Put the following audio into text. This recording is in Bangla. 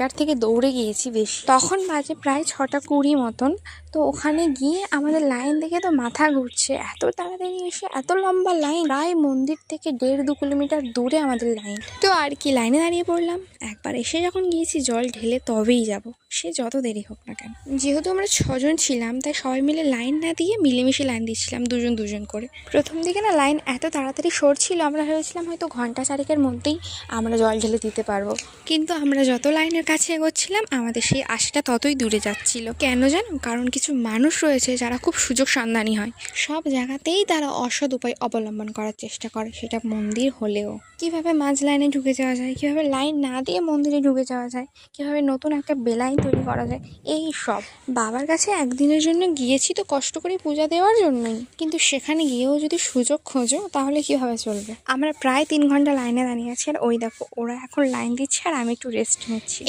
তার থেকে দৌড়ে গিয়েছি বেশি। তখন বাজে প্রায় 6:20 মতন। তো ওখানে গিয়ে আমাদের লাইন দেখে তো মাথা ঘুরছে, এত তাড়াতাড়ি এসে এত লম্বা লাইন, প্রায় মন্দির থেকে 1.5-2 কিলোমিটার দূরে আমাদের লাইন। তো আর কি, লাইনে দাঁড়িয়ে পড়লাম। একবার এসে যখন গিয়েছি জল ঢেলে তবেই যাব, সে যত দেরি হোক না কেন। যেহেতু আমরা 6 জন ছিলাম তাই সবাই মিলে লাইন না দিয়ে মিলেমিশে লাইন দিচ্ছিলাম, দুজন দুজন করে। প্রথম দিকে না লাইন এত তাড়াতাড়ি সরছিল, আমরা ভেবেছিলাম হয়তো ঘন্টা 4 মধ্যেই আমরা জল ঢেলে দিতে পারবো। কিন্তু আমরা যত লাইনের কাছে এগোচ্ছিলাম আমাদের সেই আশাটা ততই দূরে যাচ্ছিল। কেন জানো? কারণ কিছু মানুষ রয়েছে যারা খুব সুযোগ সন্ধানী হয়। সব জায়গাতেই তারা অসৎ উপায় অবলম্বন করার চেষ্টা করে, সেটা মন্দির হলেও। কিভাবে মাঝ লাইনে ঢুকে যাওয়া যায়, কিভাবে লাইন না দিয়ে মন্দিরে ঢুকে যাওয়া যায়, কিভাবে নতুন একটা বেলাইন তৈরি করা যায়, এই সব। বাবার কাছে একদিনের জন্য গিয়েছি তো কষ্ট করে পূজা দেওয়ার জন্যই, কিন্তু সেখানে গিয়েও যদি সুযোগ খোঁজো তাহলে কিভাবে চলবে। আমরা প্রায় 3 ঘন্টা লাইনে দাঁড়িয়ে আছি, আর ওই দেখো ওরা এখন লাইন দিচ্ছে আর আমি একটু রেস্ট নিচ্ছি।